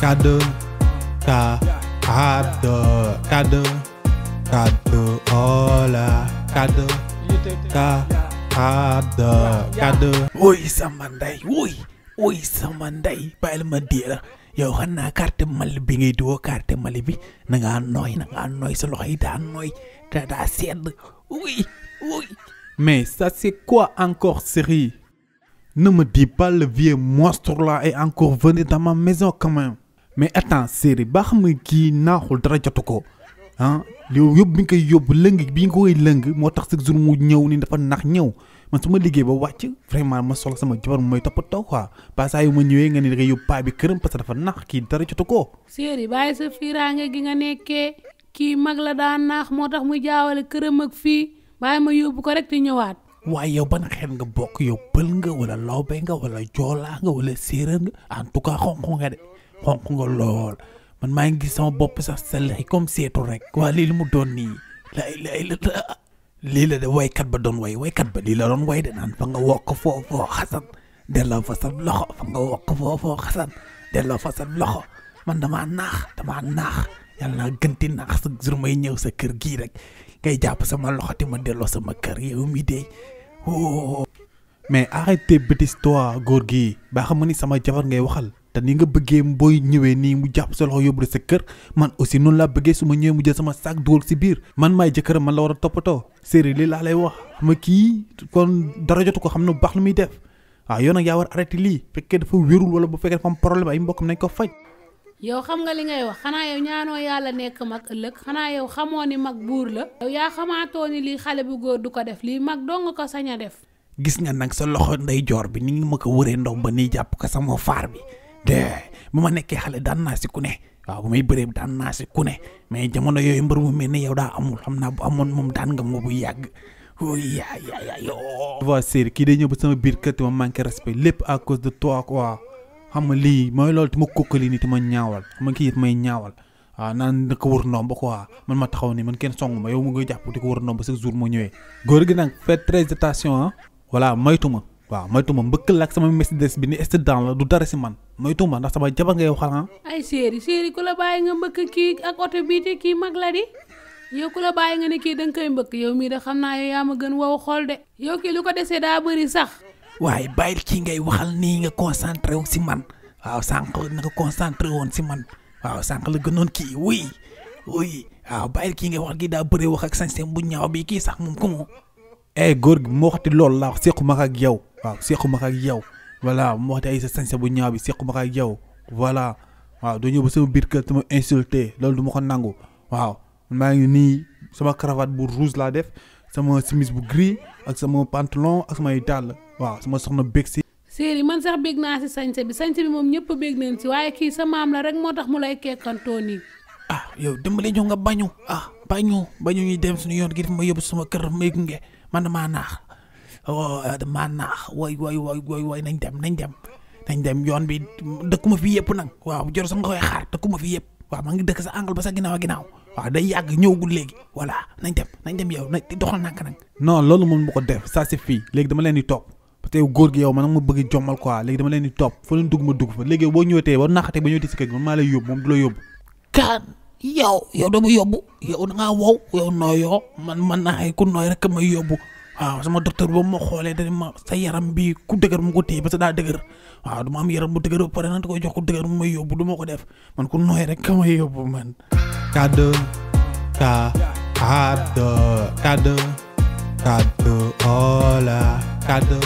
Cadeau, cadeau, hola, cadeau, cadeau. Woy sama ndey woy sama ndey bàyyil ma dee la yow xanaa carte Mali bi ngay diwoo carte Mali bi na ngaa nooy sa loxo yi daa nooy daa sedd woy. Mais ça c'est quoi encore, série? Ne me dis pas le vieux monstre là est encore venu dans ma maison quand même. Mais attends, série, ba xam nga kii naaxul dara jotu ko ah yow yóbbu bi nga koy yóbbu lëng bi nga koy lëng moo tax chaque jour mu ñëw ni dafa nax ñëw man su ma liggéey ba wàcc vraiment ma soxla sama jabar mooy toppatoo quoi pas saa yu ma ñëwee nga ni da ngay yóbbu paa bi këram parce que dafa nax kii dara jotu ko. séeri bàyyi sa fiiraange gi nga nekkee kii mag la daan naax moo tax muy jaawale këram ak fii bàyyi ma yóbbu ko rek te ñëwaat. waaye yow ban xeet nga bokk yow pël nga wala lawbe nga wala joolaa nga wala séeréer nga en tout cas xonq nga de xonq nga lool man maa ngi gis sama bopp sax sellex comme seetu rek waa lii lu mu doon nii lii la de waykat ba doon waykat ba lii la doon way de naan fa nga wokk foofoo xasan delloo fa sa loxo fa nga wokk foofoo xasan delloo fa sa loxo man damaa naax yàlla naa gënti naax sa jour may ñëw sa kër gii rek ngay jàpp sama loxo te ma delloo sama kër yow mi de mais arrêtez bêtises toi góor gi baa xam ni sama jabar ngay waxal te ni nga bëggee booy ñëwee nii mu jàpp sa loxo yóbbu sa kër man aussi noonu laa bëggee su ma ñëwee mu jël sama sac dugal si biir man maay jëkkëram man la war a toppatoo série lii laa lay wax xam nga kii kon dara jotu ko xam ne bu baax lu muy def waaw yow nag yaa war arrêté lii fekkee dafa wérul wala bu fekkee dafa am problème ay mbokkam nañ ko faj. yow xam nga li ngay wax xanaa yow ñaanoo yàlla nekk mag ëllëg xanaa yow xamoo ni mag buur la. yow yaa xamaatoo ni lii xale bu góor du ko def lii mag doo nga ko sañ a def. gis nga nag sa loxo ndeyjoor bi ni nga ma ko wëree ndox ba nii jàpp ko sama faar bi de bu ma nekkee xale daan naa si ku ne waaw bu may bëree daan naa si ku ne mais jamono yooyu mbër mu mel ne yow daa amul xam naa bu amoon moom daan nga moo bu yàgg yoo. vois série kii day ñëw ba sama biir kër te ma manqué respect lépp à cause de toi quoi xam nga lii mooy loolu te ma kokkali nii te ma ñaawal xam nga kii it may ñaawal waaw naan da ko wër ndomb quoi man ma taxaw ni man kenn song ma yow mu ngi jàpp di ko wër ndomb chaque jour moo ñëwee. góor gi nag faites très attention ah. voilà moytu ma mbëkkal ak sama Mercedes bi ni accident la du dara si man moytu ma ndax sama jabar ngay waxal ah. ay séeri ku la bàyyi nga mbëkk kii ak oto bii te kii mag la di yow ku la bàyyi nga ne kii da nga koy mbëkk yow mii de xam naa yow yaa ma gën wow xool de yow kii lu ko desee daa bëri sax. waaye bàyyil kii ngay waxal nii nga concentré wu si man waaw sànq na nga concentré woon si man waaw sànq la gënoon kii wuy waaw bàyyil kii ngay wax kii daa bëri wax ak sañ bu ñaaw bi kii sax moom ko moom. góor gi moo waxati loolu laa sequ ma ak yow waaw sequ ma ak yow voilà moo waxati ay sa sañse bu ñaaw bi sequ ma ak yow voilà waaw doo ñëw ba sama biir kër sama insulté loolu du ma ko nangu waaw maa ngi nii sama cravate bu rouge laa def sama chemise bu gris ak sama pantalon ak samay dàll waaw sama soxna bég si. séeri man sax bég naa si sañse bi moom ñëpp bég nañ si waaye kii sa maam la rek moo tax mu lay kekkantoo nii. yow dimbali ñu nga bañu bañu ñuy dem suñu yoon gi daf ma yóbbu sama kër may gunge man damaa naax way nañ dem yoon bi dëkkuma fi yëpp nag waaw jor sax nga koy xaar dëkkuma fi yëpp waaw maa ngi dëkk sa angle ba sa ginnaaw waaw day yàgg ñëwagul léegi voilà nañ dem yow doxal nànk nag. non loolu moom bu ko def ça c'est fii léegi dama leen di topp parce que góor gi yow man nag ma bëgg jommal quoi léegi dama leen di topp fa leen dugg ma dugg fa léegi boo ñëwetee ba naaxatee ba ñëwetee si kër gi man maa lay yóbbu moom du la yóbbu. kan yow dama yóbbu yow da ngaa wow yow nooyoo man naa ku nooy rek may yóbbu waaw sama docteur boobu ma xoolee dañ ma sa yaram bi ku dëgër mu ko téye parce que daa dëgër waaw dama am yaram bu dëgër ba pare na da koy jox ku dëgër mu may yóbbu du ma ko def man ku nooy rek ka may yóbbu man. cadeau hola cadeau